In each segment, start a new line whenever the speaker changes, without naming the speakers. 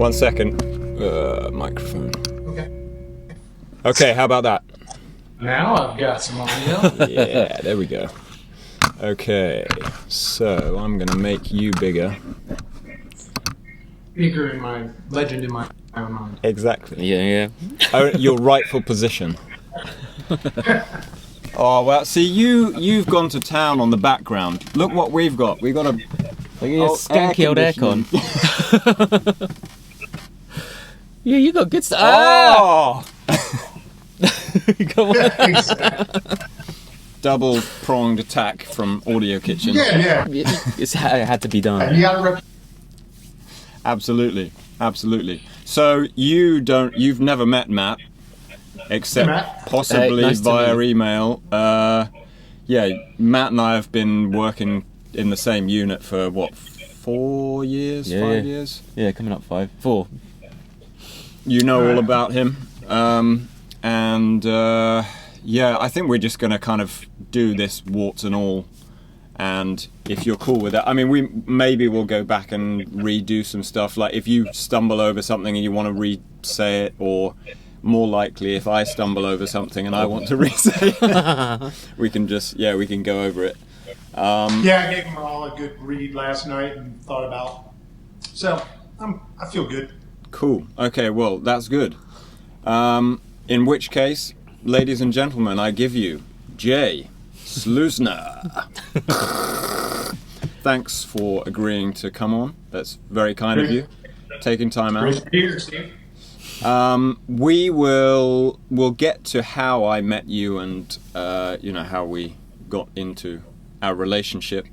1 second. Microphone.
Okay.
Okay, how about that?
Now I've got some audio.
Yeah, there we go. Okay, so I'm gonna make you bigger.
Bigger in my legend in my own mind.
Exactly.
Yeah.
Your rightful position. Oh well, see you've gone to town on the background. Look what we've got. We've got a
skanky old aircon. Yeah, you got good stuff.
Oh!
Come on.
Exactly.
Double pronged attack from Audio Kitchen.
Yeah.
It had to be done.
You gotta
Absolutely. So you've never met Matt, except
Matt.
possibly
Nice to
via
meet you.
email. Yeah, Matt and I have been working in the same unit for what, 4 years,
Yeah.
5 years?
Yeah, coming up 4.
You know all about him, yeah, I think we're just going to kind of do this warts and all, and if you're cool with that, I mean, maybe we'll go back and redo some stuff, like if you stumble over something and you want to re-say it, or more likely if I stumble over something and I want to re-say it, we can go over it.
I gave them all a good read last night and thought about. So I feel good.
Cool. Okay, well, that's good. In which case, ladies and gentlemen, I give you Jay Schleusener. Thanks for agreeing to come on. That's very kind of you. Taking time out.
Great to be here, Steve.
We'll get to how I met you and how we got into our relationship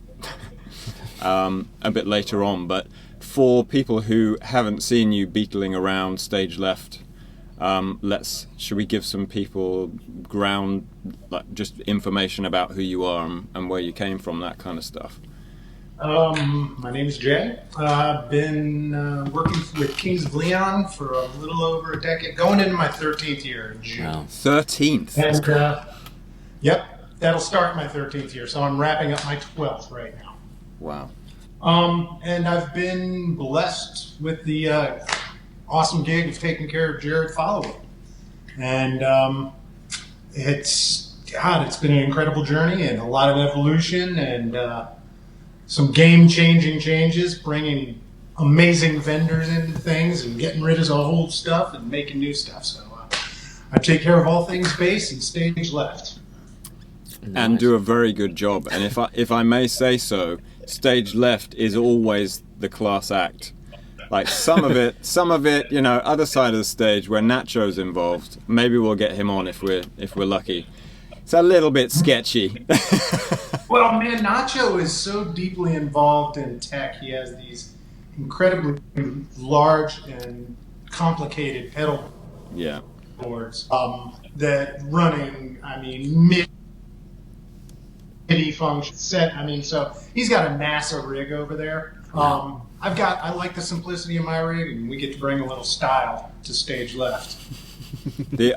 a bit later on, but for people who haven't seen you beetling around stage left, should we give some people ground, like just information about who you are and where you came from, that kind of stuff?
My name is Jay. I've been working with Kings of Leon for a little over a decade, going into my 13th year in June.
Wow.
13th.
And yep, that'll start my 13th year, so I'm wrapping up my 12th right now.
Wow.
And I've been blessed with the awesome gig of taking care of Jared Following. And it's been an incredible journey and a lot of evolution and some game-changing changes, bringing amazing vendors into things and getting rid of the old stuff and making new stuff. So I take care of all things bass and stage left.
And do a very good job. And if I may say so, stage left is always the class act. Like some of it, other side of the stage where Nacho's involved. Maybe we'll get him on if we're lucky. It's a little bit sketchy.
Well, man, Nacho is so deeply involved in tech. He has these incredibly large and complicated pedal boards that running, MIDI function set. So he's got a NASA rig over there. I like the simplicity of my rig, and we get to bring a little style to stage left.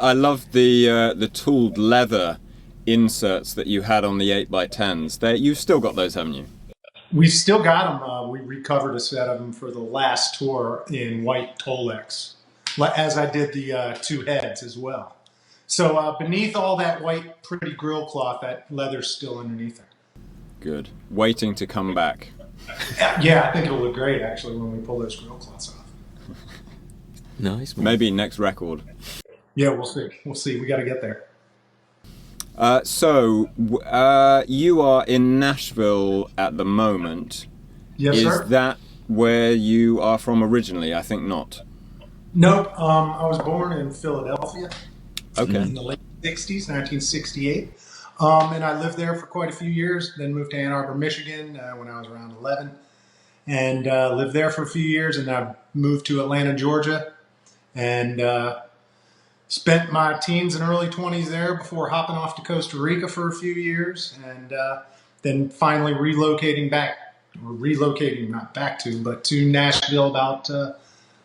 I love the tooled leather inserts that you had on the 8x10s. You've still got those, haven't you?
We've still got them. We recovered a set of them for the last tour in white Tolex, as I did the two heads as well. So beneath all that white pretty grill cloth, that leather's still underneath it.
Good. Waiting to come back.
Yeah, I think it'll look great actually when we pull those grill cloths off.
Nice. Man.
Maybe next record.
Yeah, we'll see. We got to get there.
So you are in Nashville at the moment.
Yes, sir.
Is that where you are from originally? I think not.
Nope. I was born in Philadelphia.
Okay.
In the late 60s, 1968. And I lived there for quite a few years, then moved to Ann Arbor, Michigan when I was around 11. And lived there for a few years, and I moved to Atlanta, Georgia. And spent my teens and early 20s there before hopping off to Costa Rica for a few years. And then finally relocating not back to, but to Nashville about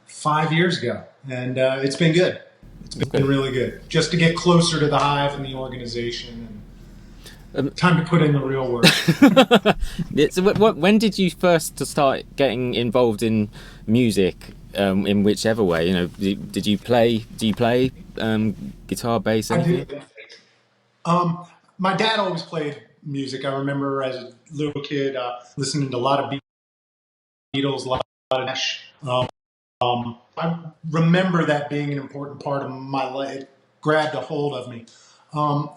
5 years ago. And it's been good. It's been really good. Just to get closer to the hive and the organization, and time to put in the real work.
So when did you first start getting involved in music? in whichever way, you know, did you play? Do you play guitar, bass,
I
anything?
do. My dad always played music. I remember as a little kid listening to a lot of Beatles, a lot of Nash. I remember that being an important part of my life. It grabbed a hold of me. I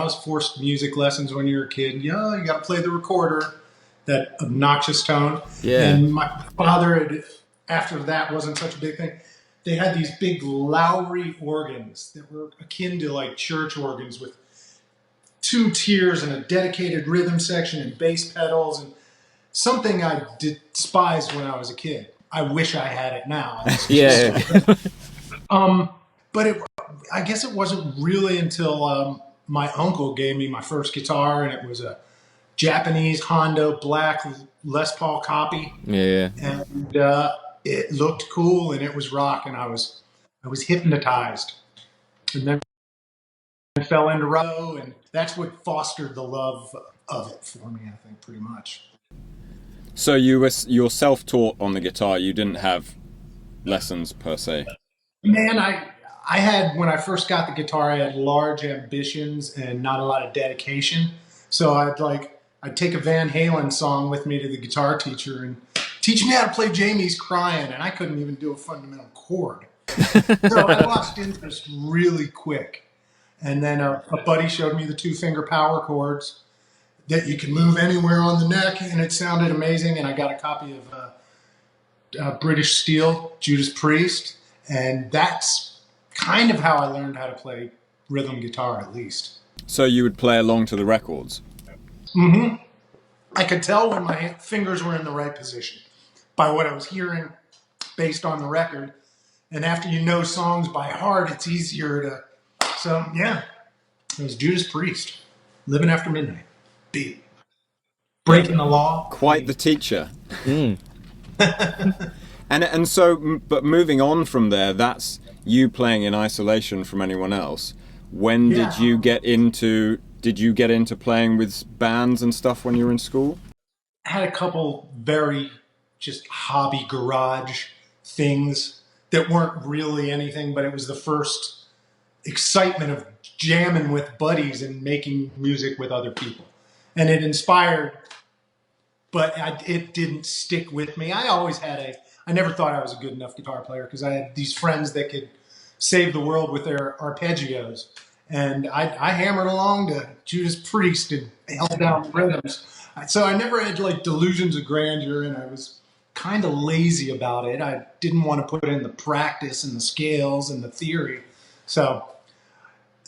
was forced music lessons when you were a kid. You know, you got to play the recorder, that obnoxious tone.
Yeah.
And my father, after that wasn't such a big thing, they had these big Lowry organs that were akin to like church organs with two tiers and a dedicated rhythm section and bass pedals, and something I despised when I was a kid. I wish I had it now.
Yeah.
But I guess it wasn't really until my uncle gave me my first guitar, and it was a Japanese Hondo black Les Paul copy,
Yeah.
and it looked cool and it was rock, and I was hypnotized, and then I fell into row, and that's what fostered the love of it for me. I think pretty much.
So you're self-taught on the guitar. You didn't have lessons per se.
Man, I had, when I first got the guitar, I had large ambitions and not a lot of dedication. So I'd take a Van Halen song with me to the guitar teacher and teach me how to play Jamie's Crying, and I couldn't even do a fundamental chord. So I lost interest really quick. And then a buddy showed me the 2-finger power chords that you can move anywhere on the neck, and it sounded amazing. And I got a copy of British Steel, Judas Priest, and that's kind of how I learned how to play rhythm guitar, at least.
So you would play along to the records.
Mm-hmm. I could tell when my fingers were in the right position by what I was hearing based on the record. And after you know songs by heart, it's easier to. So, yeah, it was Judas Priest, Living After Midnight, beat. Breaking the Law.
Quite the teacher. And so, but moving on from there, that's you playing in isolation from anyone else. When did you get into? Did you get into playing with bands and stuff when you were in school?
I had a couple very just hobby garage things that weren't really anything, but it was the first excitement of jamming with buddies and making music with other people. And it inspired, but it didn't stick with me. I never thought I was a good enough guitar player because I had these friends that could save the world with their arpeggios. And I hammered along to Judas Priest and held down rhythms. So I never had like delusions of grandeur, and I was kind of lazy about it. I didn't want to put in the practice and the scales and the theory. So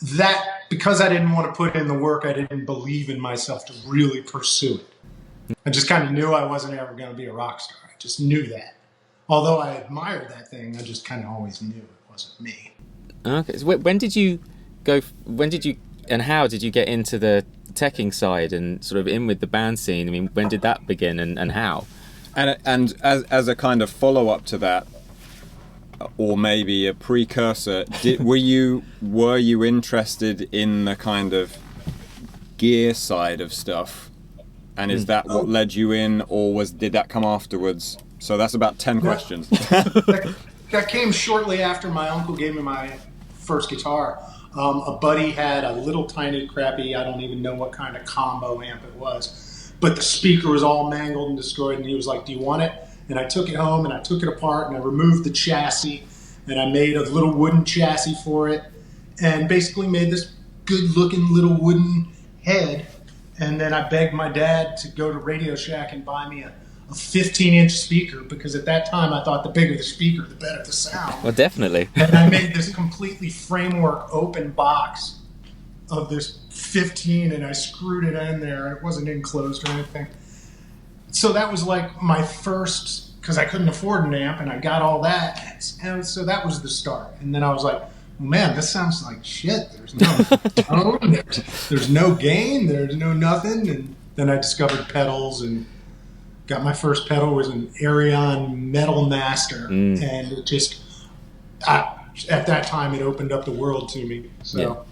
that, because I didn't want to put in the work, I didn't believe in myself to really pursue it. I just kind of knew I wasn't ever going to be a rock star. I just knew that. Although I admired that thing, I just kind of always knew it wasn't me.
Okay. So when did you go? When did you and how did you get into the teching side and sort of in with the band scene? I mean, when did that begin and how?
And as a kind of follow-up to that, or maybe a precursor, were you interested in the kind of gear side of stuff? And is that what led you in, or did that come afterwards? So that's about 10 questions.
That came shortly after my uncle gave me my first guitar. A buddy had a little tiny crappy, I don't even know what kind of combo amp it was, but the speaker was all mangled and destroyed, and he was like, "Do you want it?" And I took it home and I took it apart and I removed the chassis and I made a little wooden chassis for it and basically made this good looking little wooden head. And then I begged my dad to go to Radio Shack and buy me a 15-inch speaker, because at that time I thought the bigger the speaker, the better the sound.
Well, definitely.
And I made this completely framework open box of this 15, and I screwed it in there. It wasn't enclosed or anything. So that was like my first, because I couldn't afford an amp, and I got all that. And so that was the start. And then I was like, well, man, this sounds like shit. There's no tone, there's no gain, there's no nothing. And then I discovered pedals and got my first pedal was an Arion Metal Master. And it just, at that time, it opened up the world to me. So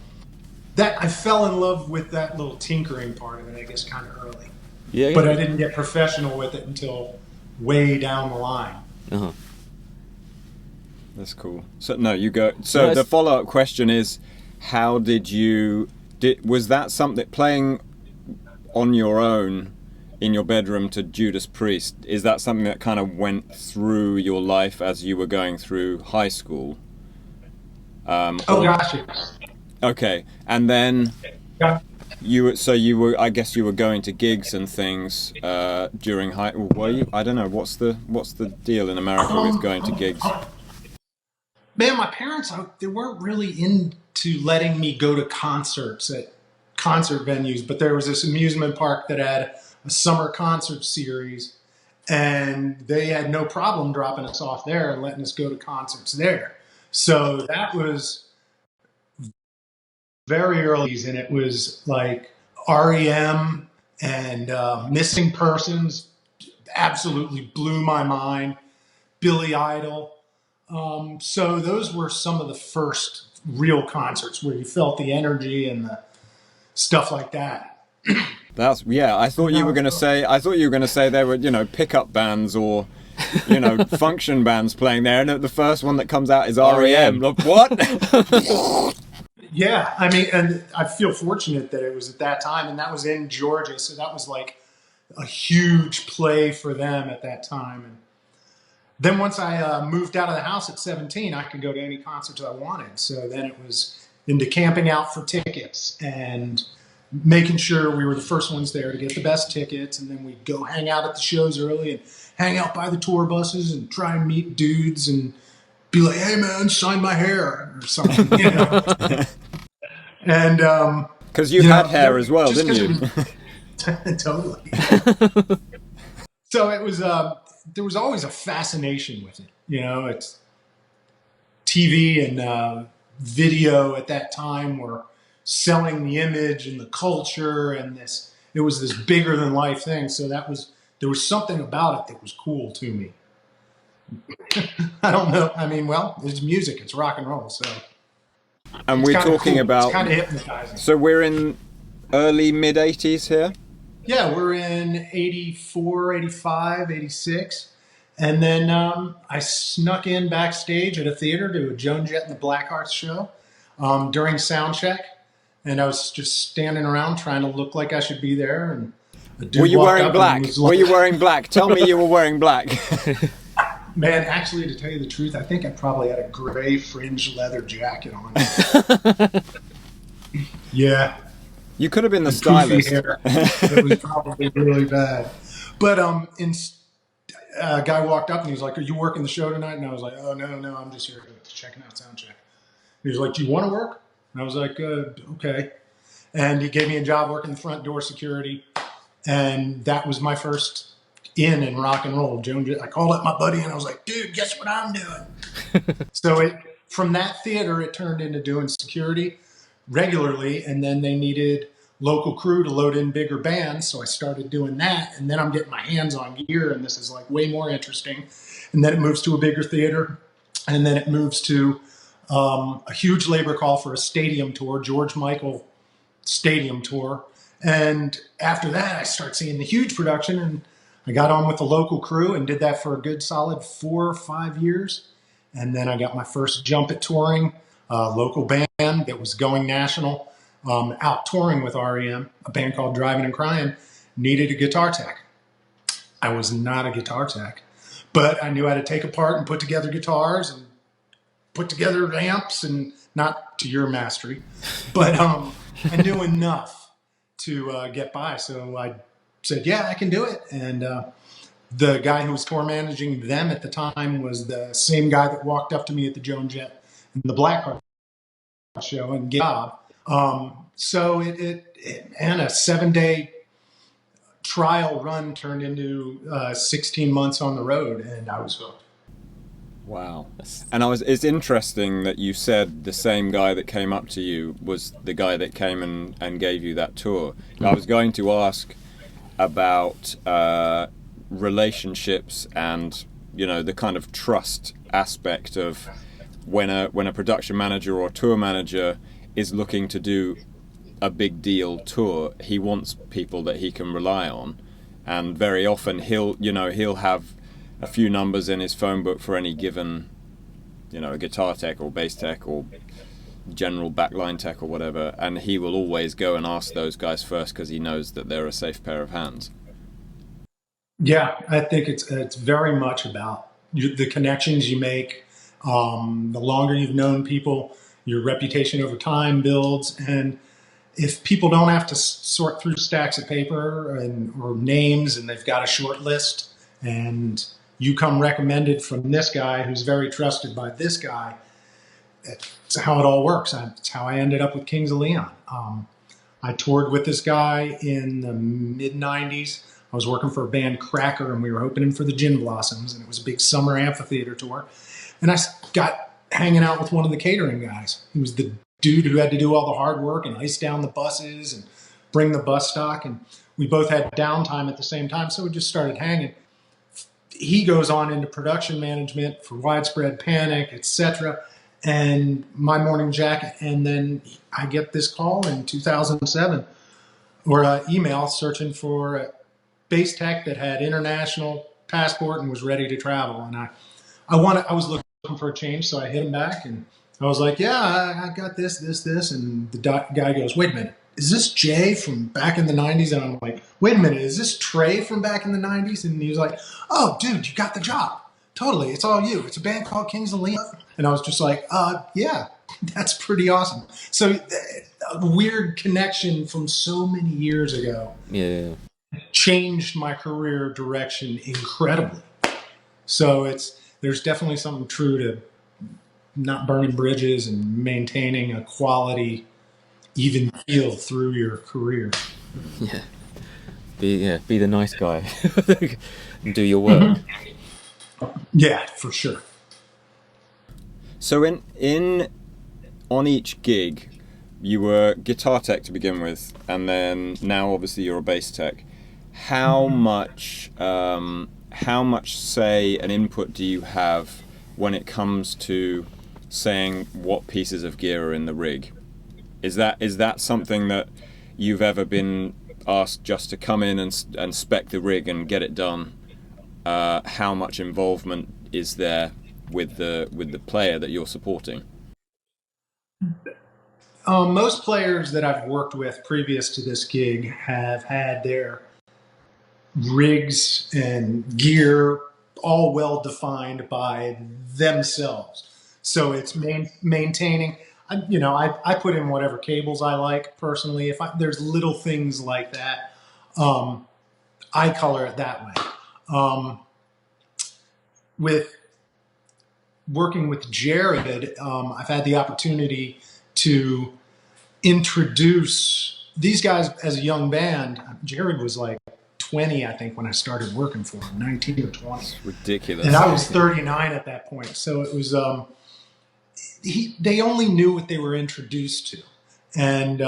that I fell in love with that little tinkering part of it, I guess, kind of early.
Yeah.
But I didn't get professional with it until way down the line.
Uh-huh.
That's cool. So no, you go. So
No,
the follow-up question is, how was that something playing on your own in your bedroom to Judas Priest? Is that something that kind of went through your life as you were going through high school?
Gosh, yes.
Okay, and then
Yeah.
you were. I guess you were going to gigs and things during high. Were you? I don't know. What's the deal in America with going to gigs?
Man, my parents, they weren't really into letting me go to concerts at concert venues, but there was this amusement park that had a summer concert series, and they had no problem dropping us off there and letting us go to concerts there. So that was very early, and it was like REM and Missing Persons absolutely blew my mind. Billy Idol. So those were some of the first real concerts where you felt the energy and the stuff like that.
That's yeah. I thought you were going to say. I thought you were going to say there were pickup bands or function bands playing there, and the first one that comes out is REM. Look, what?
Yeah, I mean, and I feel fortunate that it was at that time, and that was in Georgia, so that was like a huge play for them at that time. And then once I moved out of the house at 17, I could go to any concerts I wanted. So then it was into camping out for tickets and making sure we were the first ones there to get the best tickets. And then we'd go hang out at the shows early and hang out by the tour buses and try and meet dudes and be like, hey, man, sign my hair or something, And
because you had hair as well, didn't you?
Totally. So it was there was always a fascination with it. It's TV and video at that time were selling the image and the culture, and it was this bigger than life thing. So there was something about it that was cool to me. I don't know. I mean, well, it's music, it's rock and roll, so.
And we're talking
cool.
about.
It's kind of hypnotizing.
So we're in early mid 80s here.
Yeah, we're in 84, 85, 86. And then I snuck in backstage at a theater to a Joan Jett and the Blackhearts show during sound check. And I was just standing around trying to look like I should be there. And a dude
were you
walked
wearing
up
black?
and was like,
Were you wearing black? Tell me you were wearing black.
Man, actually, to tell you the truth, I think I probably had a gray fringed leather jacket on. Yeah.
You could have been the stylist.
Hair. It was probably really bad. But a guy walked up and he was like, are you working the show tonight? And I was like, oh, no, I'm just here checking out sound check. He was like, do you want to work? And I was like, okay. And he gave me a job working the front door security. And that was my first in rock and roll. I called up my buddy and I was like, dude, guess what I'm doing? So from that theater, it turned into doing security regularly, and then they needed local crew to load in bigger bands, so I started doing that, and then I'm getting my hands on gear, and this is like way more interesting. And then it moves to a bigger theater, and then it moves to a huge labor call for a stadium tour, George Michael stadium tour. And after that, I start seeing the huge production, and I got on with the local crew and did that for a good solid 4 or 5 years. And then I got my first jump at touring, local band that was going national, out touring with REM, a band called Driving and Crying, needed a guitar tech. I was not a guitar tech, but I knew how to take apart and put together guitars and put together amps, and not to your mastery, but I knew enough to get by. So I said, yeah, I can do it. And the guy who was tour managing them at the time was the same guy that walked up to me at the Joan Jett and the Blackhearts show and gave a job. So and a 7-day trial run turned into 16 months on the road, and I was hooked.
Wow. And it's interesting that you said the same guy that came up to you was the guy that came and gave you that tour. I was going to ask about relationships and the kind of trust aspect of when a production manager or tour manager is looking to do a big deal tour, he wants people that he can rely on, and very often he'll have a few numbers in his phone book for any given a guitar tech or bass tech or general backline tech or whatever, and he will always go and ask those guys first because he knows that they're a safe pair of hands.
Yeah, I think it's very much about the connections you make. The longer you've known people, your reputation over time builds, and if people don't have to sort through stacks of paper or names, and they've got a short list, and you come recommended from this guy who's very trusted by this guy, it's how it all works. It's how I ended up with Kings of Leon. I toured with this guy in the mid '90s. I was working for a band, Cracker, and we were opening for the Gin Blossoms, and it was a big summer amphitheater tour. And I got hanging out with one of the catering guys. He was the dude who had to do all the hard work and ice down the buses and bring the bus stock. And we both had downtime at the same time, so we just started hanging. He goes on into production management for Widespread Panic, etc., and My Morning Jacket. And then I get this call in 2007, or an email searching for a bass tech that had international passport and was ready to travel. And I was looking for a change, so I hit him back and I was like, yeah, I got this. And the guy goes, wait a minute, is this Jay from back in the 90s? And I'm like, wait a minute, is this Trey from back in the 90s? And he was like, oh, dude, you got the job. Totally, it's all you. It's a band called Kings of Leon. And I was just like, yeah, that's pretty awesome. So a weird connection from so many years ago.
Yeah.
Changed my career direction incredibly. So there's definitely something true to not burning bridges and maintaining a quality, even feel through your career.
Yeah. Be the nice guy and do your work.
Yeah, for sure.
So on each gig, you were guitar tech to begin with, and then now obviously you're a bass tech. How much say and input do you have when it comes to saying what pieces of gear are in the rig? Is that something that you've ever been asked just to come in and spec the rig and get it done? How much involvement is there with the player that you're supporting?
Most players that I've worked with previous to this gig have had their rigs and gear all well defined by themselves. So it's maintaining. I put in whatever cables I like personally. There's little things like that, I color it that way. With working with Jared, I've had the opportunity to introduce these guys as a young band. Jared was like 20, I think, when I started working for him, 19 or 20.
It's ridiculous.
And I was 39 at that point. So it was, they only knew what they were introduced to. And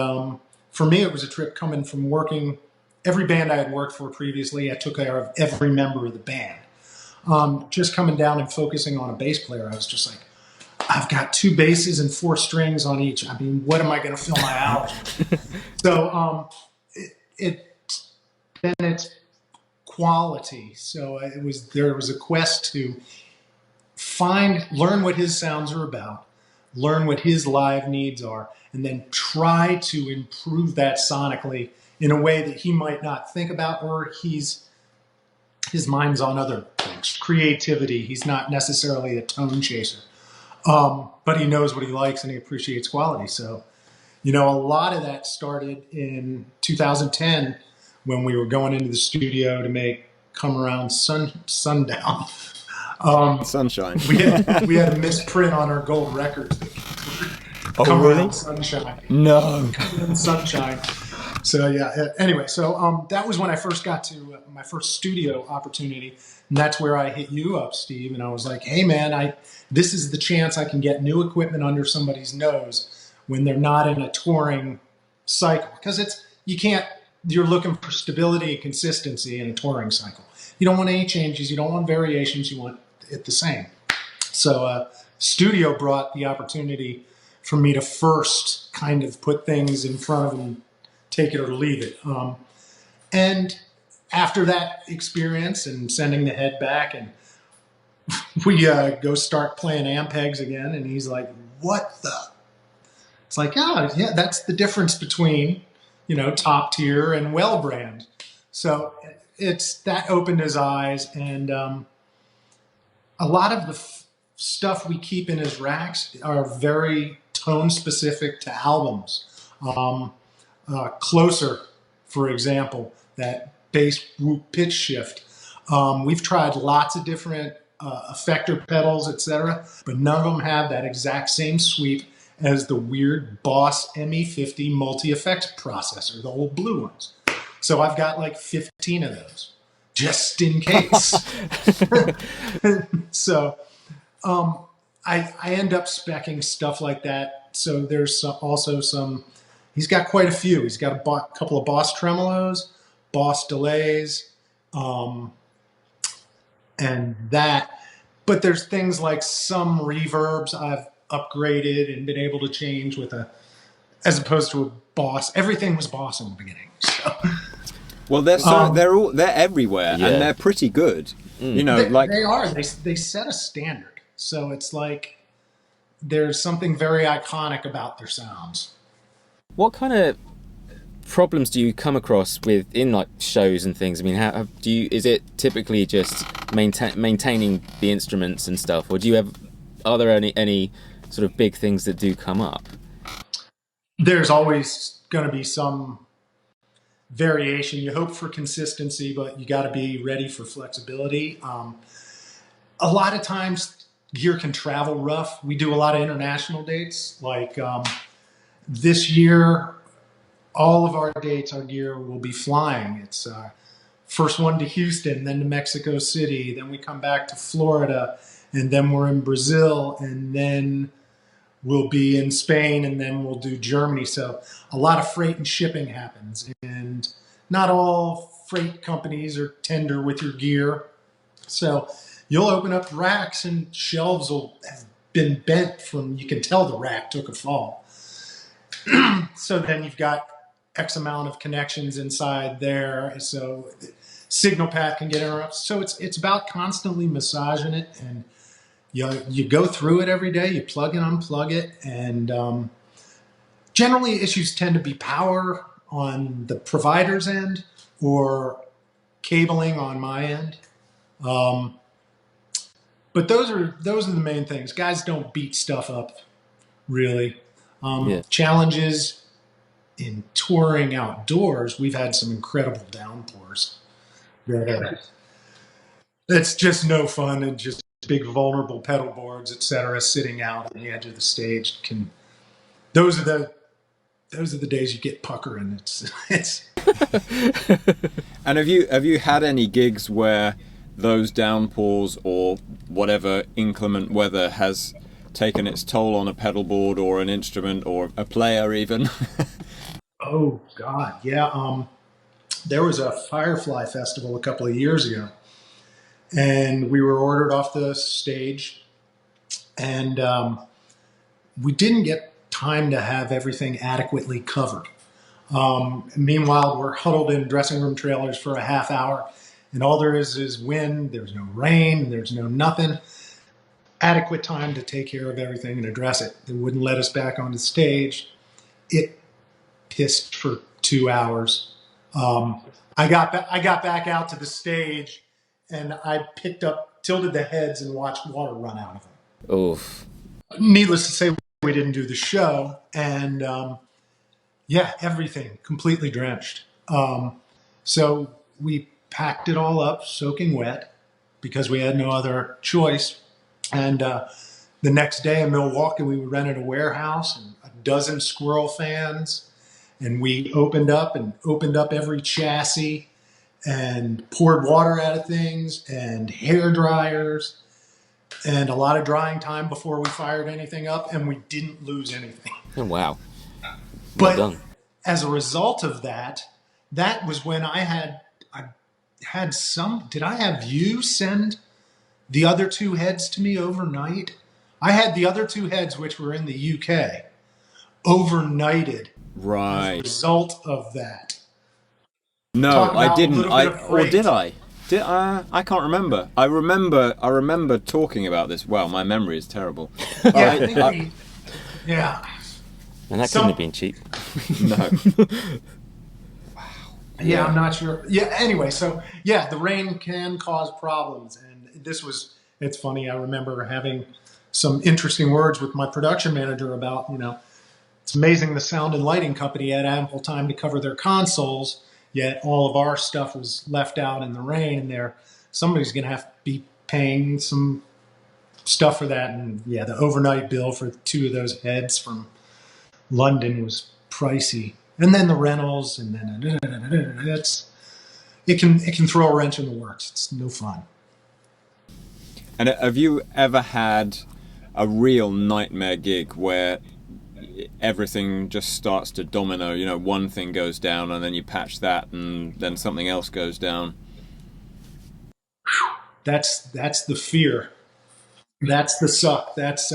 for me, it was a trip coming from working, every band I had worked for previously, I took care of every member of the band. Just coming down and focusing on a bass player, I was just like, I've got 2 basses and 4 strings on each. I mean, what am I going to fill my hours with? So then it's quality. So there was a quest to learn what his sounds are about, learn what his live needs are, and then try to improve that sonically in a way that he might not think about, or his mind's on other things. Creativity. He's not necessarily a tone chaser. But he knows what he likes and he appreciates quality. So, a lot of that started in 2010 when we were going into the studio to make Come Around Sundown.
Sunshine.
we had a misprint on our gold records. Come Around Sunshine.
No.
Come Around Sunshine. So yeah. Anyway, so that was when I first got to my first studio opportunity, and that's where I hit you up, Steve. And I was like, "Hey, man, this is the chance I can get new equipment under somebody's nose when they're not in a touring cycle, because you're looking for stability and consistency in a touring cycle. You don't want any changes, you don't want variations, you want it the same." So studio brought the opportunity for me to first kind of put things in front of them, take it or leave it. And after that experience and sending the head back and we go start playing Ampegs again, and he's like, "What the?" It's like, "Oh, yeah, that's the difference between, top tier and well brand." So it's that opened his eyes, and a lot of the stuff we keep in his racks are very tone specific to albums. Closer, for example, that bass whoop pitch shift. We've tried lots of different effector pedals, etc., but none of them have that exact same sweep as the weird Boss ME50 multi-effects processor, the old blue ones. So I've got like 15 of those, just in case. So I end up speccing stuff like that. So there's also some. He's got quite a few. He's got a couple of Boss tremolos, Boss delays, and that. But there's things like some reverbs I've upgraded and been able to change as opposed to a Boss. Everything was Boss in the beginning. So.
Well, they're everywhere,
Yeah.
and they're pretty good.
They are. They set a standard. So it's like there's something very iconic about their sounds.
What kind of problems do you come across in like shows and things? I mean, how is it typically just maintaining the instruments and stuff, or are there any sort of big things that do come up?
There's always going to be some variation. You hope for consistency, but you got to be ready for flexibility. A lot of times gear can travel rough. We do a lot of international dates. Like this year, all of our dates, our gear will be flying. It's first one to Houston, then to Mexico City, then we come back to Florida, and then we're in Brazil, and then we'll be in Spain, and then we'll do Germany. So a lot of freight and shipping happens, and not all freight companies are tender with your gear. So you'll open up racks and shelves will have been bent from, you can tell the rack took a fall. So then you've got X amount of connections inside there. So signal path can get interrupted. So it's about constantly massaging it, and you go through it every day. You plug and unplug it, and generally issues tend to be power on the provider's end or cabling on my end. But those are the main things. Guys don't beat stuff up, really. Challenges in touring outdoors, we've had some incredible downpours. That's just no fun, and just big vulnerable pedal boards, etc., sitting out on the edge of the stage those are the days you get puckering. It's
And have you had any gigs where those downpours or whatever inclement weather has taken its toll on a pedal board or an instrument or a player even?
Oh God, yeah. There was a Firefly festival a couple of years ago, and we were ordered off the stage, and we didn't get time to have everything adequately covered. Meanwhile, we're huddled in dressing room trailers for a half hour, and all there is wind. There's no rain. There's no nothing. Adequate time to take care of everything and address it. They wouldn't let us back on the stage. It pissed for 2 hours. I got back out to the stage, and I tilted the heads, and watched water run out of them.
Oof.
Needless to say, we didn't do the show, and everything completely drenched. So we packed it all up, soaking wet, because we had no other choice. And the next day in Milwaukee, we rented a warehouse and a dozen squirrel fans. And we opened up every chassis and poured water out of things and hair dryers and a lot of drying time before we fired anything up, and we didn't lose anything.
Oh, wow.
But
Well done.
as a result of that was when I had some. Did I have you send the other two heads to me overnight? I had the other two heads, which were in the UK, overnighted. As
Right.
a result of that.
No, I didn't. Did I can't remember. I remember talking about this. Wow, my memory is terrible.
Yeah, I think yeah.
And that couldn't have been cheap.
No.
Yeah, I'm not sure. Yeah, anyway, so yeah, the rain can cause problems. And it's funny, I remember having some interesting words with my production manager about, it's amazing the sound and lighting company had ample time to cover their consoles, yet all of our stuff was left out in the rain, and somebody's going to have to be paying some stuff for that. And yeah, the overnight bill for 2 of those heads from London was pricey. And then the rentals, and then it can throw a wrench in the works. It's no fun.
And have you ever had a real nightmare gig where everything just starts to domino? One thing goes down, and then you patch that, and then something else goes down.
That's the fear. That's the suck. That's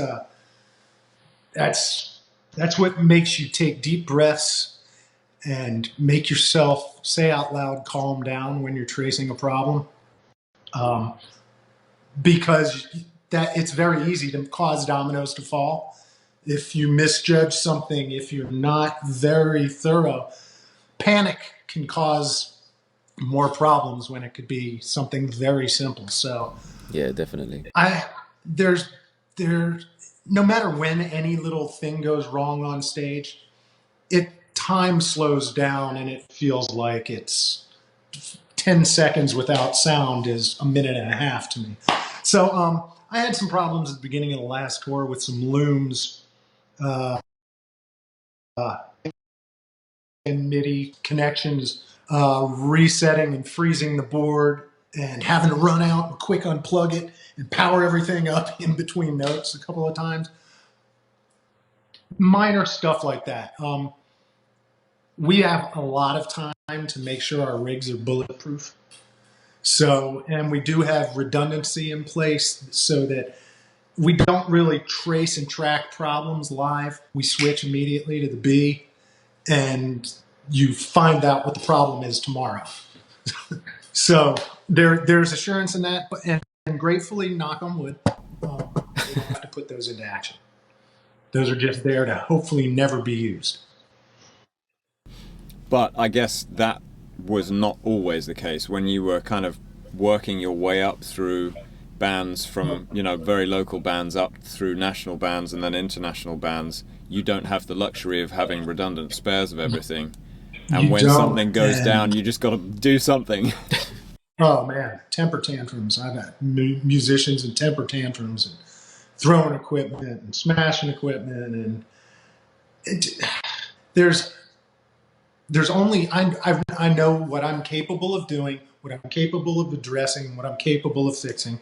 what makes you take deep breaths and make yourself say out loud, calm down when you're tracing a problem. Because it's very easy to cause dominoes to fall. If you misjudge something, if you're not very thorough, panic can cause more problems when it could be something very simple. So
yeah, definitely.
There's no matter when any little thing goes wrong on stage, time slows down, and it feels like it's 10 seconds without sound is a minute and a half to me. So I had some problems at the beginning of the last tour with some looms and MIDI connections resetting and freezing the board, and having to run out and quick unplug it and power everything up in between notes a couple of times. Minor stuff like that. We have a lot of time to make sure our rigs are bulletproof. So, and we do have redundancy in place so that we don't really trace and track problems live. We switch immediately to the B, and you find out what the problem is tomorrow. So there's assurance in that, and gratefully, knock on wood, we don't have to put those into action. Those are just there to hopefully never be used.
But I guess that was not always the case when you were kind of working your way up through bands from, very local bands up through national bands and then international bands. You don't have the luxury of having redundant spares of everything. And when something goes down, you just got to do something.
Oh, man, temper tantrums. I've had musicians and temper tantrums and throwing equipment and smashing equipment. And there's only, I know what I'm capable of doing, what I'm capable of addressing, what I'm capable of fixing.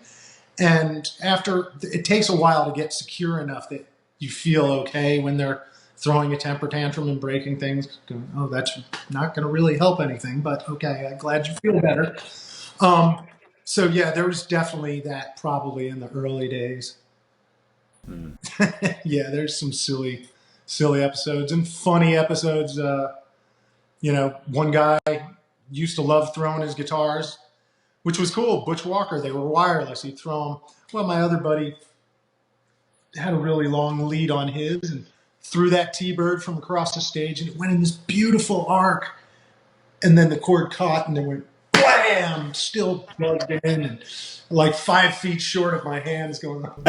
And it takes a while to get secure enough that you feel okay when they're throwing a temper tantrum and breaking things. Oh, that's not going to really help anything, but okay, I'm glad you feel better. So yeah, there was definitely that probably in the early days. Mm. Yeah, there's some silly episodes and funny episodes. One guy used to love throwing his guitars, which was cool. Butch Walker, they were wireless. He'd throw them. Well, my other buddy had a really long lead on his and threw that T-bird from across the stage, and it went in this beautiful arc. And then the cord caught, and then went blam, still plugged in, and like 5 feet short of my hands going on.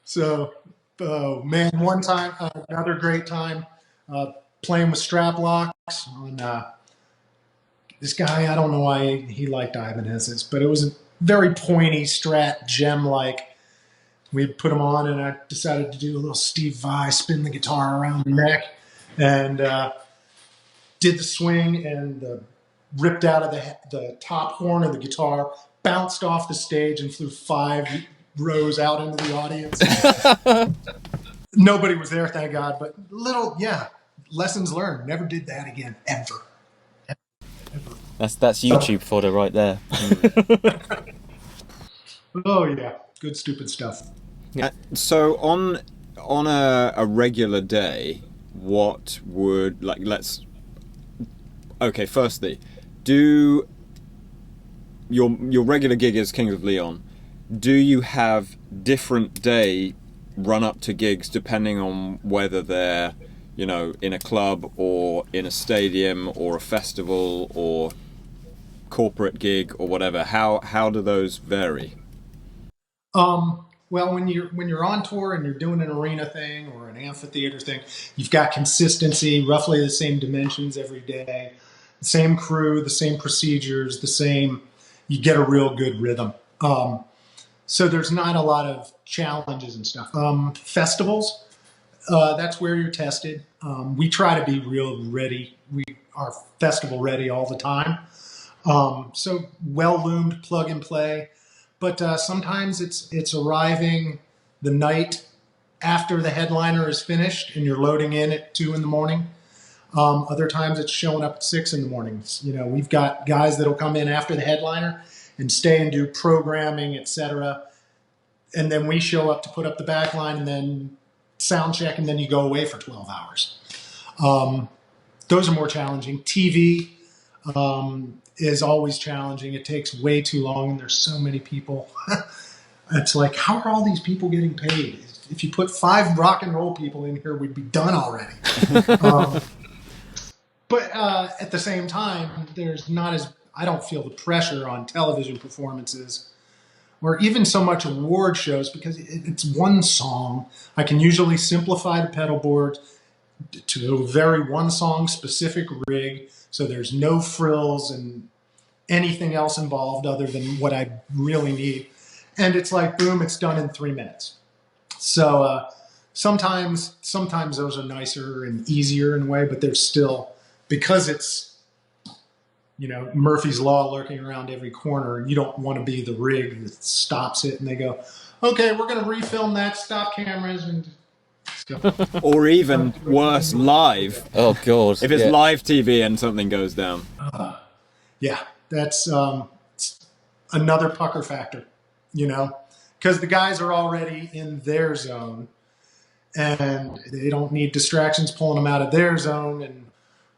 So, oh man, one time, another great time, playing with strap locks on this guy. I don't know why he liked Ibanez's, but it was a very pointy Strat gem-like. We put them on, and I decided to do a little Steve Vai, spin the guitar around the neck, and did the swing, and ripped out of the top horn of the guitar, bounced off the stage, and flew 5 rows out into the audience. Nobody was there, thank God, but lessons learned. Never did that again, ever.
That's YouTube fodder right there.
Oh
yeah,
good stupid stuff.
So on a regular day, what would, firstly, do your regular gig is Kings of Leon. Do you have different day run up to gigs depending on whether they're, in a club or in a stadium or a festival or corporate gig or whatever? How do those vary?
Well, when you're on tour and you're doing an arena thing or an amphitheater thing, you've got consistency, roughly the same dimensions every day, the same crew, the same procedures, the same. You get a real good rhythm. So there's not a lot of challenges and stuff. Festivals, that's where you're tested. We try to be real ready. We are festival ready all the time. So well loomed, plug and play. But sometimes it's arriving the night after the headliner is finished and you're loading in at 2 in the morning. Other times it's showing up at 6 in the morning. We've got guys that'll come in after the headliner and stay and do programming, etc. And then we show up to put up the back line and then sound check, and then you go away for 12 hours. Those are more challenging. TV is always challenging. It takes way too long, and there's so many people. It's like, how are all these people getting paid? If you put 5 rock and roll people in here, we'd be done already. But at the same time, there's not as, I don't feel the pressure on television performances or even so much award shows because it's one song. I can usually simplify the pedal board to a very one song specific rig, so there's no frills and anything else involved other than what I really need. And it's like, boom, it's done in 3 minutes. So sometimes those are nicer and easier in a way, but they're still, because it's, Murphy's Law lurking around every corner, you don't want to be the rig that stops it and they go, okay, we're going to refilm that, stop cameras, and
or even worse, live.
Oh God!
If it's live TV and something goes down.
Yeah, that's another pucker factor, because the guys are already in their zone, and they don't need distractions pulling them out of their zone. And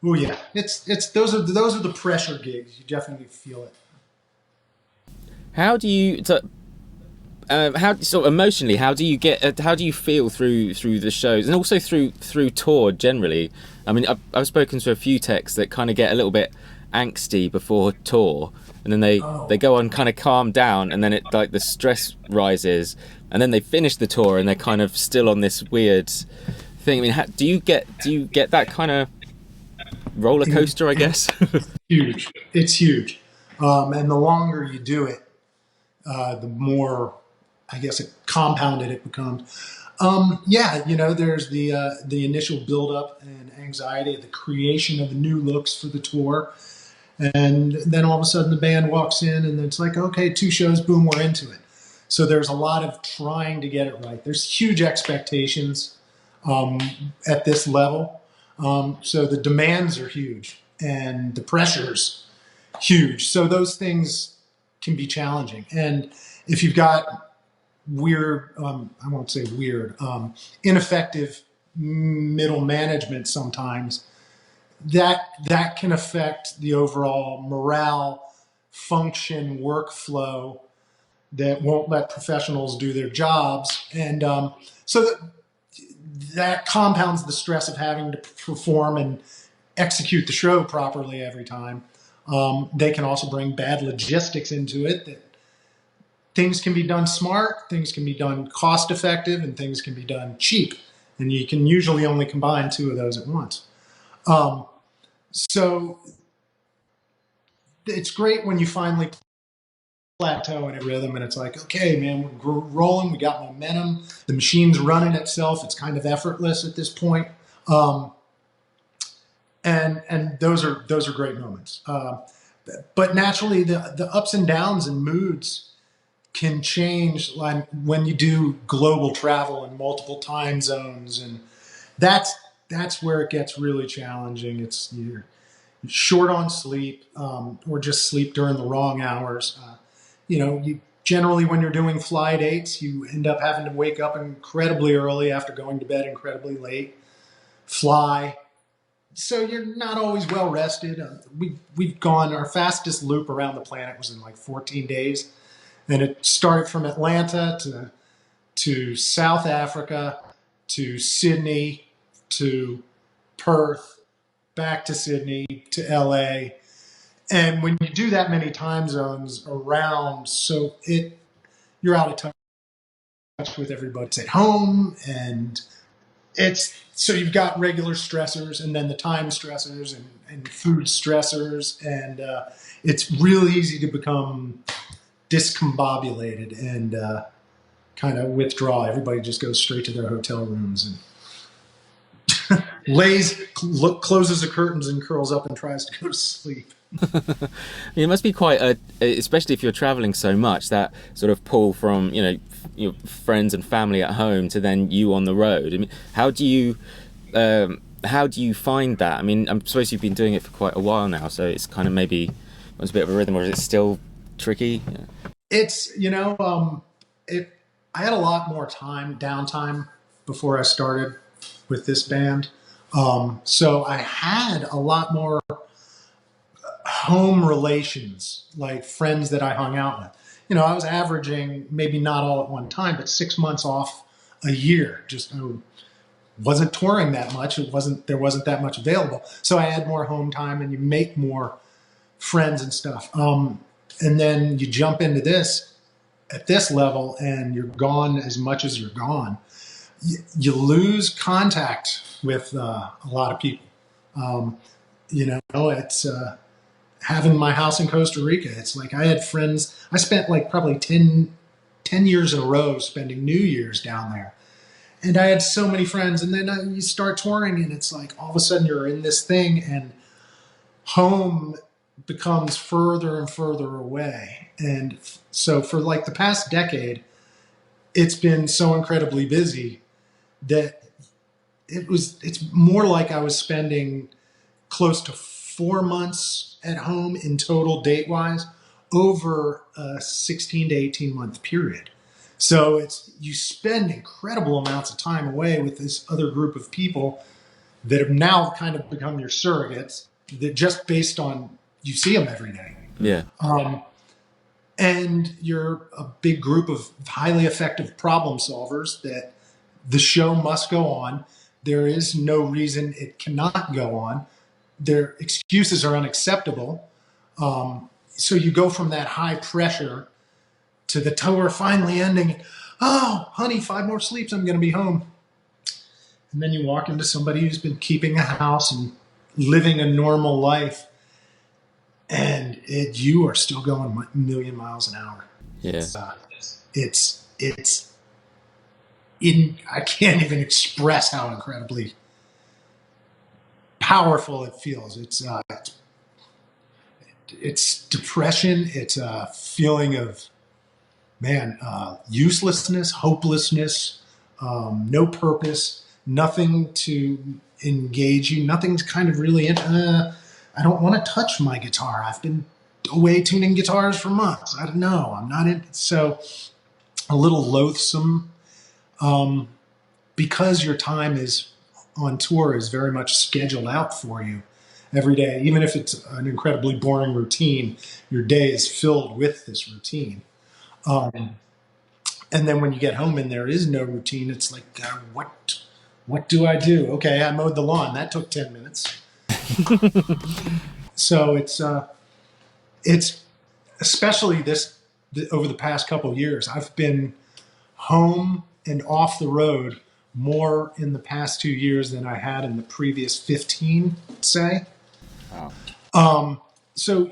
oh yeah, it's those are the pressure gigs. You definitely feel it.
How do you? So emotionally, how do you feel through the shows and also through tour generally? I mean, I've spoken to a few techs that kind of get a little bit angsty before tour, and then they go on kind of calm down, and then it like the stress rises, and then they finish the tour and they're kind of still on this weird thing. I mean, do you get that kind of roller coaster? I guess.
Huge. It's huge, and the longer you do it, the more, I guess, it compounded it becomes. There's the initial buildup and anxiety, the creation of the new looks for the tour, and then all of a sudden the band walks in, and it's like, okay, 2 shows, boom, we're into it. So there's a lot of trying to get it right. There's huge expectations at this level, so the demands are huge and the pressure's huge. So those things can be challenging, and if you've got weird, I won't say weird, ineffective middle management sometimes, that can affect the overall morale, function, workflow that won't let professionals do their jobs. And so that compounds the stress of having to perform and execute the show properly every time. They can also bring bad logistics into it, that things can be done smart, things can be done cost effective, and things can be done cheap. And you can usually only combine 2 of those at once. So it's great when you finally plateau in a rhythm and it's like, okay, man, we're rolling, we got momentum, the machine's running itself, it's kind of effortless at this point. And those are great moments. But naturally, the ups and downs and moods can change, like when you do global travel in multiple time zones, and that's where it gets really challenging. It's you're short on sleep, or just sleep during the wrong hours. You generally, when you're doing fly dates, you end up having to wake up incredibly early after going to bed incredibly late, fly, so you're not always well rested. We've gone, our fastest loop around the planet was in like 14 days. And it started from Atlanta to South Africa to Sydney to Perth, back to Sydney to LA. And when you do that many time zones around, you're out of touch with everybody. It's at home, and it's so you've got regular stressors and then the time stressors and food stressors, and it's really easy to become discombobulated and kind of withdraw. Everybody just goes straight to their hotel rooms and closes the curtains and curls up and tries to go to sleep.
It must be quite especially if you're traveling so much, that sort of pull from your friends and family at home to then you on the road. I mean, how do you find that? I mean, I'm supposed you've been doing it for quite a while now, so it's kind of maybe it's a bit of a rhythm, or is it still tricky? Yeah.
It's I had a lot more downtime before I started with this band, so I had a lot more home relations, like friends that I hung out with. I was averaging, maybe not all at one time, but 6 months off a year. Just I wasn't touring that much. There wasn't that much available, so I had more home time, and you make more friends and stuff. And then you jump into this at this level, and you're gone as much as you're gone. You lose contact with a lot of people. It's having my house in Costa Rica. It's like I had friends. I spent like probably 10 years in a row spending New Year's down there. And I had so many friends. And then you start touring, and it's like all of a sudden you're in this thing, and home becomes further and further away. And so for like the past decade, it's been so incredibly busy that it's more like I was spending close to 4 months at home in total, date wise, over a 16 to 18 month period. So you spend incredible amounts of time away with this other group of people that have now kind of become your surrogates, that just based on you see them every day.
Yeah.
And you're a big group of highly effective problem solvers that the show must go on. There is no reason it cannot go on. Their excuses are unacceptable. So you go from that high pressure to the tour finally ending. Oh, honey, 5 more sleeps, I'm going to be home. And then you walk into somebody who's been keeping a house and living a normal life, and you are still going a million miles an hour.
Yeah.
I can't even express how incredibly powerful it feels. It's depression. It's a feeling of, uselessness, hopelessness, no purpose, nothing to engage you, nothing to kind of really, I don't want to touch my guitar. I've been away tuning guitars for months. I don't know. I'm not in. So a little loathsome, because your time is on tour is very much scheduled out for you every day. Even if it's an incredibly boring routine, your day is filled with this routine. And then when you get home and there is no routine, it's like, what do I do? Okay, I mowed the lawn. That took 10 minutes. So it's especially over the past couple of years, I've been home and off the road more in the past 2 years than I had in the previous 15, say.
Wow.
So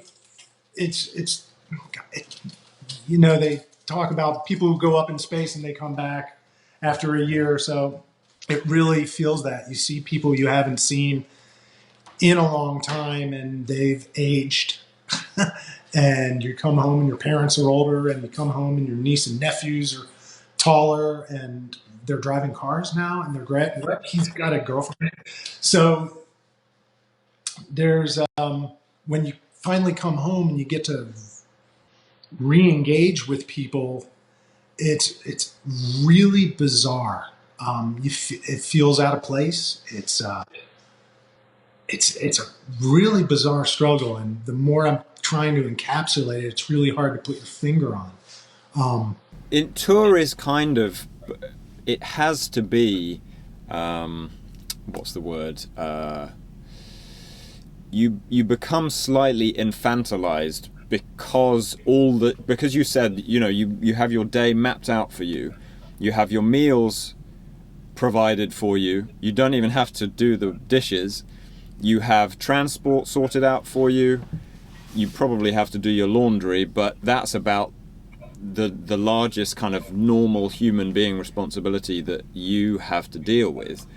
they talk about people who go up in space and they come back after a year or so. It really feels that. You see people you haven't seen in a long time, and they've aged. And you come home and your parents are older, and you come home and your niece and nephews are taller, and they're driving cars now, and he's got a girlfriend. So there's when you finally come home and you get to re-engage with people, it's really bizarre. It feels out of place. it's a really bizarre struggle, and the more I'm trying to encapsulate it, it's really hard to put your finger on.
Tour is kind of, it has to be, what's the word? You become slightly infantilized because you said, you have your day mapped out for you. You have your meals provided for you. You don't even have to do the dishes. You have transport sorted out for you. You probably have to do your laundry, but that's about the largest kind of normal human being responsibility that you have to deal with.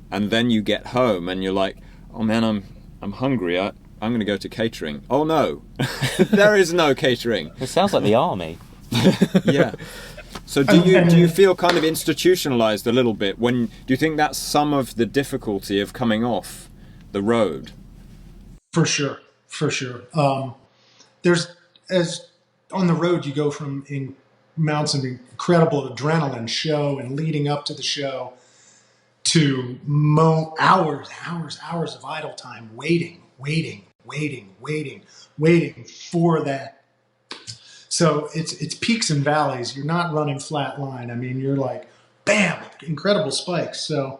And then you get home and you're like, oh man, I'm hungry. I'm going to go to catering. Oh no, there is no catering.
It sounds like the army.
Yeah. So do you feel kind of institutionalized a little bit? Do you think that's some of the difficulty of coming off the road?
For sure. There's as on the road you go from amounts of incredible adrenaline show and leading up to the show to hours of idle time waiting for that. So it's peaks and valleys. You're not running flat line. I mean, you're like, bam, incredible spikes. So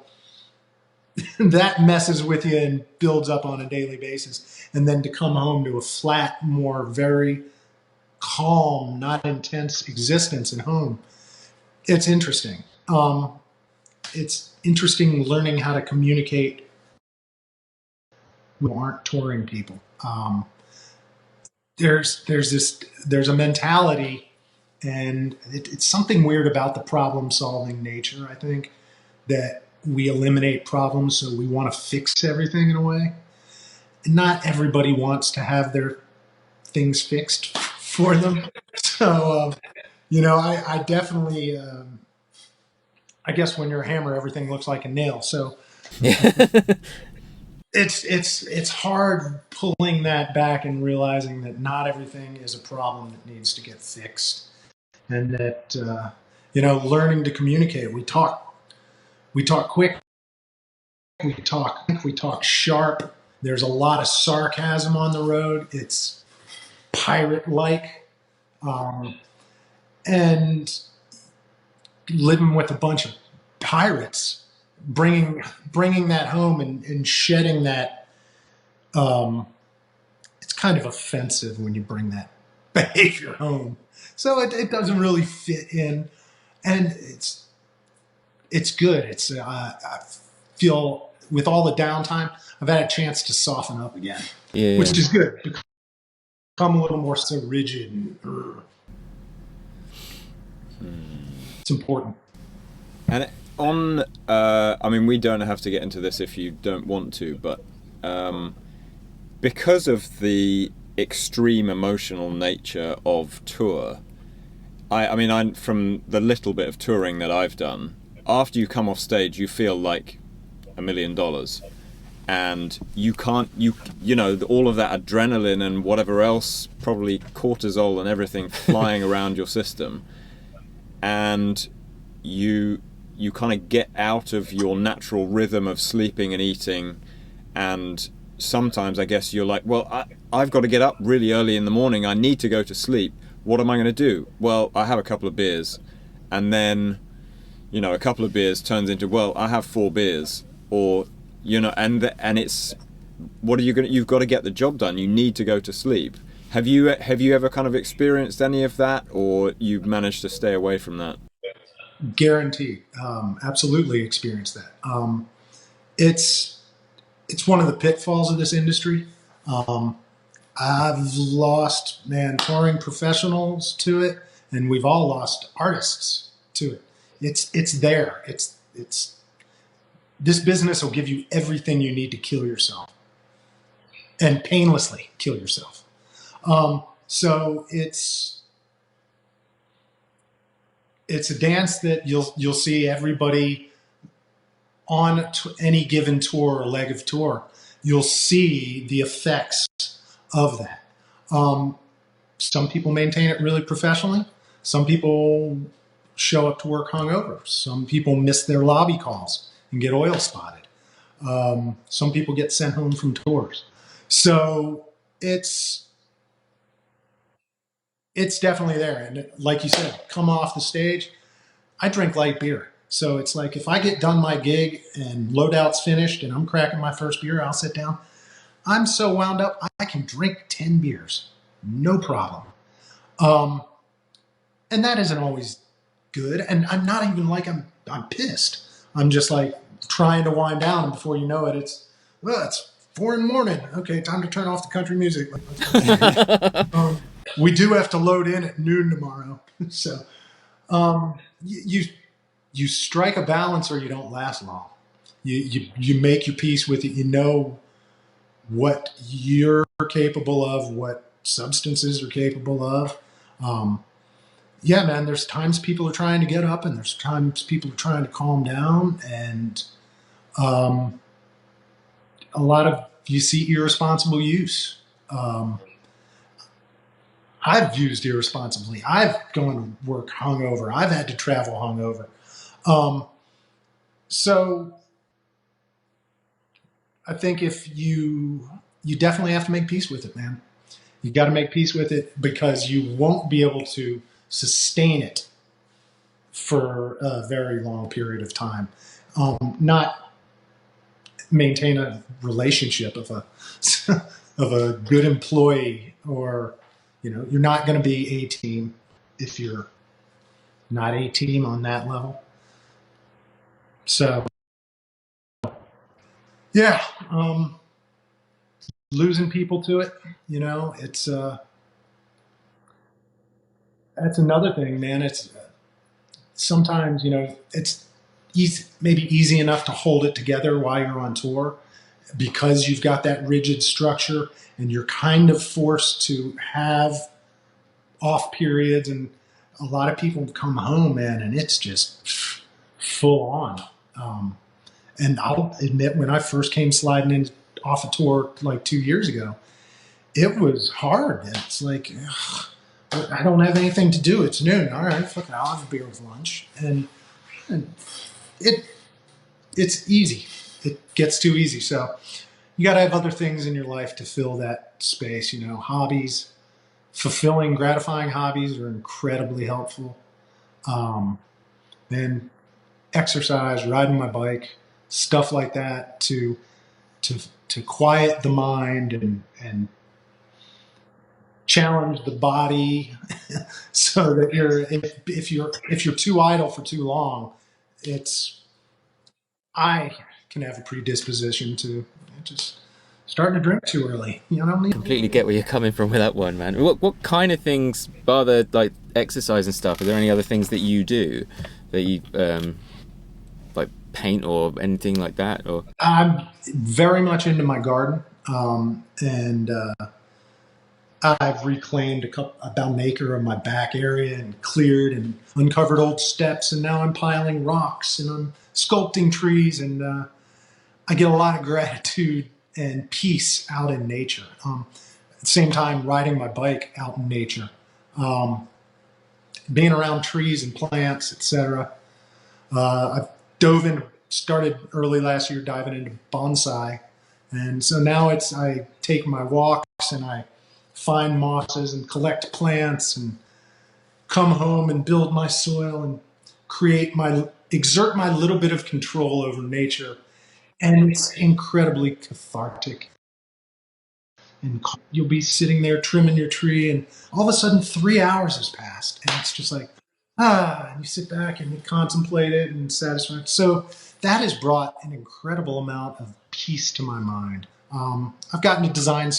that messes with you and builds up on a daily basis. And then to come home to a flat, more very calm, not intense existence at home, it's interesting. It's interesting learning how to communicate with aren't touring people. There's a mentality, and it's something weird about the problem solving nature. I think that we eliminate problems, so we want to fix everything in a way. Not everybody wants to have their things fixed for them. So, I definitely, I guess when you're a hammer, everything looks like a nail. So it's hard pulling that back and realizing that not everything is a problem that needs to get fixed, and that learning to communicate. We talk quick, we talk sharp. There's a lot of sarcasm on the road. It's pirate-like, and living with a bunch of pirates, bringing that home and shedding that. It's kind of offensive when you bring that behavior home. So it doesn't really fit in, and it's good. I feel with all the downtime, I've had a chance to soften up again, which is good. Become a little more so rigid. It's important.
And we don't have to get into this if you don't want to, but because of the extreme emotional nature of tour, I'm from the little bit of touring that I've done, after you come off stage, you feel like $1 million. And you can't, all of that adrenaline and whatever else, probably cortisol and everything flying around your system. And you kind of get out of your natural rhythm of sleeping and eating. And sometimes I guess you're like, well, I've got to get up really early in the morning. I need to go to sleep. What am I going to do? Well, I have a couple of beers. And then, a couple of beers turns into, well, I have 4 beers. Or, and it's, what are you going to, you've got to get the job done. You need to go to sleep. Have you ever kind of experienced any of that, or you've managed to stay away from that?
Guaranteed. Absolutely experienced that. It's one of the pitfalls of this industry. I've lost, touring professionals to it, and we've all lost artists to it. It's there. It's this business will give you everything you need to kill yourself, and painlessly kill yourself. So it's a dance that you'll see everybody on any given tour or leg of tour. You'll see the effects of that. Some people maintain it really professionally. Some people show up to work hungover. Some people miss their lobby calls and get oil spotted. Some people get sent home from tours. So it's definitely there. And like you said, come off the stage, I drink light beer. So it's like if I get done my gig and loadout's finished and I'm cracking my first beer, I'll sit down. I'm so wound up, I can drink 10 beers. No problem. Um, and that isn't always good. And I'm not even like I'm pissed. I'm just like trying to wind down, and before you know it, it's 4 in the morning. Okay, time to turn off the country music. We do have to load in at noon tomorrow, so you strike a balance, or you don't last long. You make your peace with it. You know what you're capable of, what substances are capable of. Yeah, man, there's times people are trying to get up, and there's times people are trying to calm down, and a lot of you see irresponsible use. I've used irresponsibly. I've gone to work hungover. I've had to travel hungover. So I think if you definitely have to make peace with it, man. You got to make peace with it, because you won't be able to sustain it for a very long period of time. Not maintain a relationship of a of a good employee, or you're not going to be a team if you're not a team on that level. So yeah, losing people to it, it's that's another thing, man. It's sometimes, it's maybe easy enough to hold it together while you're on tour, because you've got that rigid structure, and you're kind of forced to have off periods. And a lot of people come home, man, and it's just full on. And I'll admit, when I first came sliding in off a tour like 2 years ago, it was hard. It's like, ugh, I don't have anything to do. It's noon. All right, fuck it, I'll have a beer with lunch. And it's easy. It gets too easy. So you got to have other things in your life to fill that space. Hobbies, fulfilling, gratifying hobbies are incredibly helpful. Then exercise, riding my bike, stuff like that to quiet the mind and challenge the body, so that if you're too idle for too long, I can have a predisposition to just starting to drink too early. I don't need
Completely get where you're coming from with that one, man. What kind of things, bar the like exercise and stuff, are there any other things that you do that you like paint or anything like that? Or
I'm very much into my garden, and I've reclaimed about an acre of my back area, and cleared and uncovered old steps, and now I'm piling rocks, and I'm sculpting trees, and I get a lot of gratitude and peace out in nature. At the same time, riding my bike out in nature, being around trees and plants, etc. I've started early last year diving into bonsai, and so now I take my walks, and I find mosses and collect plants, and come home and build my soil and exert my little bit of control over nature. And it's incredibly cathartic. And you'll be sitting there trimming your tree, and all of a sudden 3 hours has passed, and it's just like, and you sit back and you contemplate it and satisfy. So that has brought an incredible amount of peace to my mind. I've gotten to design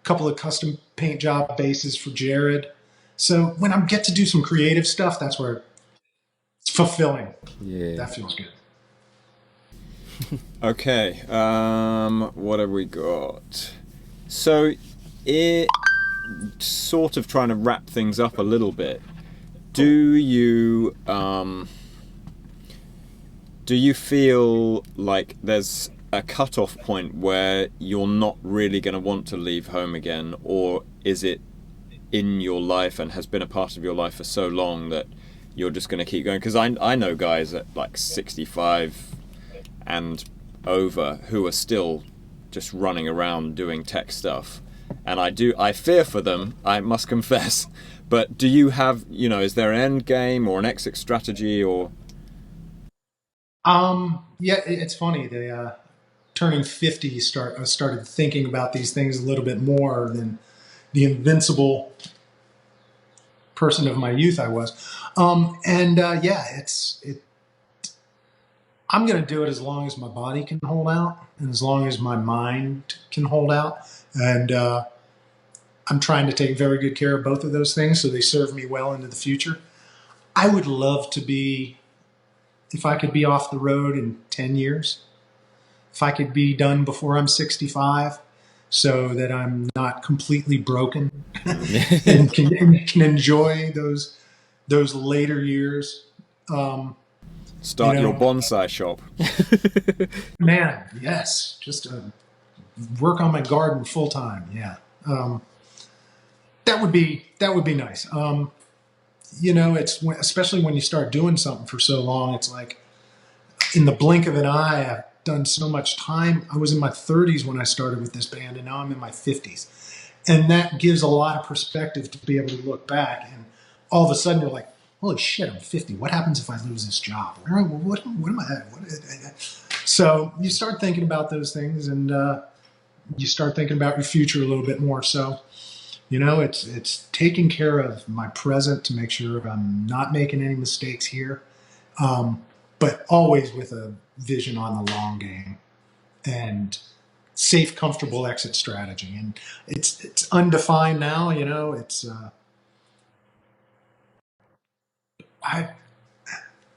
couple of custom paint job bases for Jared. So when I get to do some creative stuff, that's where it's fulfilling.
yeah,
That feels good.
Okay, what have we got? So, it sort of trying to wrap things up a little bit. Do you feel like there's a cut-off point where you're not really going to want to leave home again, or is it in your life and has been a part of your life for so long that you're just going to keep going? Because I know guys at like 65 and over who are still just running around doing tech stuff, and I fear for them, I must confess. But do you have, is there an end game or an exit strategy or?
Yeah, it's funny. Turning 50, I started thinking about these things a little bit more than the invincible person of my youth I was. I'm going to do it as long as my body can hold out and as long as my mind can hold out. And I'm trying to take very good care of both of those things so they serve me well into the future. I would love to be, if I could be off the road in 10 years, if I could be done before I'm 65 so that I'm not completely broken and can enjoy those later years.
Start your bonsai shop.
Man, yes. Just work on my garden full time. Yeah. That would be nice. Especially when you start doing something for so long, it's like in the blink of an eye, I've done so much time. I was in my 30s when I started with this band, and now I'm in my 50s. And that gives a lot of perspective to be able to look back. And all of a sudden, you're like, holy shit, I'm 50. What happens if I lose this job? What am I? So you start thinking about those things, and you start thinking about your future a little bit more. So, it's taking care of my present to make sure I'm not making any mistakes here, but always with a vision on the long game and safe, comfortable exit strategy. And it's undefined now. It's I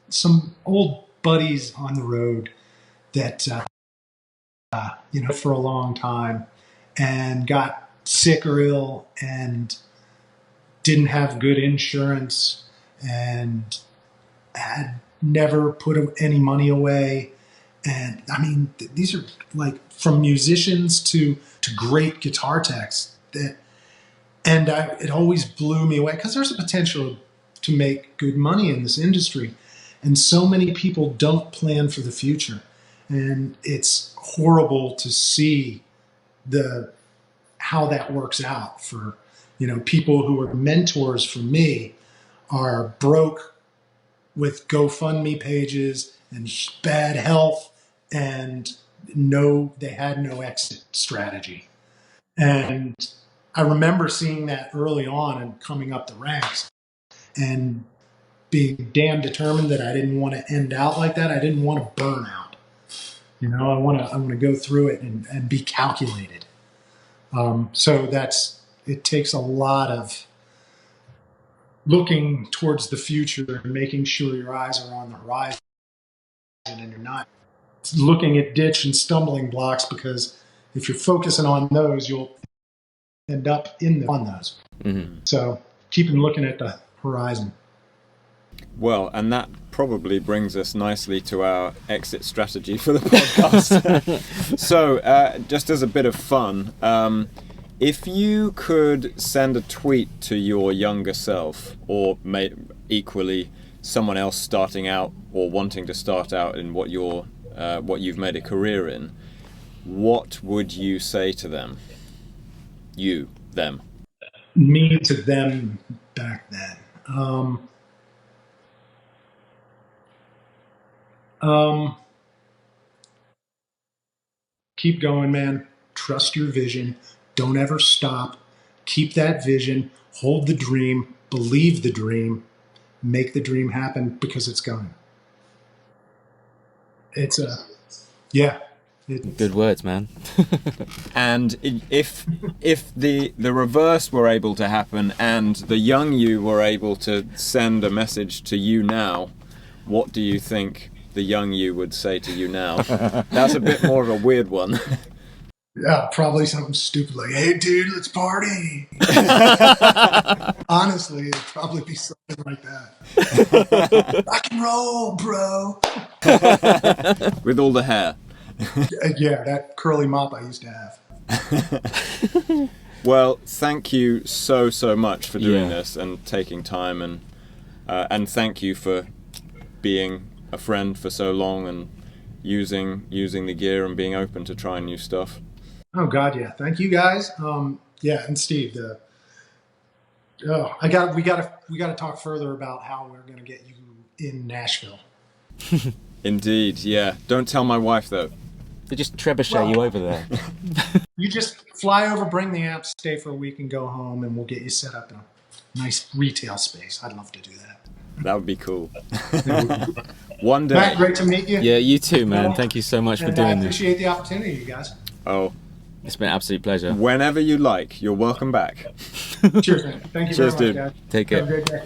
some old buddies on the road that for a long time and got sick or ill and didn't have good insurance and had never put any money away. And I mean, these are like from musicians to great guitar techs it always blew me away because there's a potential to make good money in this industry. And so many people don't plan for the future. And it's horrible to see how that works out for, people who are mentors for me are broke with GoFundMe pages and bad health and they had no exit strategy. And I remember seeing that early on and coming up the ranks and being damn determined that I didn't want to end out like that. I didn't want to burn out. I want to go through it and be calculated. So it takes a lot of looking towards the future and making sure your eyes are on the horizon and you're not looking at ditch and stumbling blocks, because if you're focusing on those, you'll end up on those. Mm-hmm. So keep looking at the horizon.
Well, and that probably brings us nicely to our exit strategy for the podcast. So, just as a bit of fun, if you could send a tweet to your younger self, or equally someone else starting out or wanting to start out in what you've made a career in, what would you say to them? Them.
Me to them back then. Keep going, man. Trust your vision. Don't ever stop. Keep that vision. Hold the dream. Believe the dream. Make the dream happen, because it's going.
Good words, man.
And if the reverse were able to happen and the young you were able to send a message to you now, what do you think the young you would say to you now? That's a bit more of a weird one.
Yeah, probably something stupid like, "Hey, dude, let's party." Honestly, it'd probably be something like that. Rock and roll, bro.
With all the hair.
Yeah, that curly mop I used to have.
Well, thank you so much for doing this and taking time, and thank you for being a friend for so long and using the gear and being open to trying new stuff.
Oh God, yeah. Thank you guys. Yeah, and Steve, we gotta talk further about how we're gonna get you in Nashville.
Indeed, yeah. Don't tell my wife though.
They just trebuchet you over there.
You just fly over, bring the amps, stay for a week, and go home, and we'll get you set up in a nice retail space. I'd love to do that.
That would be cool. One day.
Matt, great to meet you.
Yeah, you too, man. Thank you so much for doing
I
this.
appreciate the opportunity, you guys.
Oh,
It's been an absolute pleasure.
whenever you like, you're welcome back.
Cheers, man. Thank you
Cheers,
very
dude.
much, guys.
Take care.
Have a great day.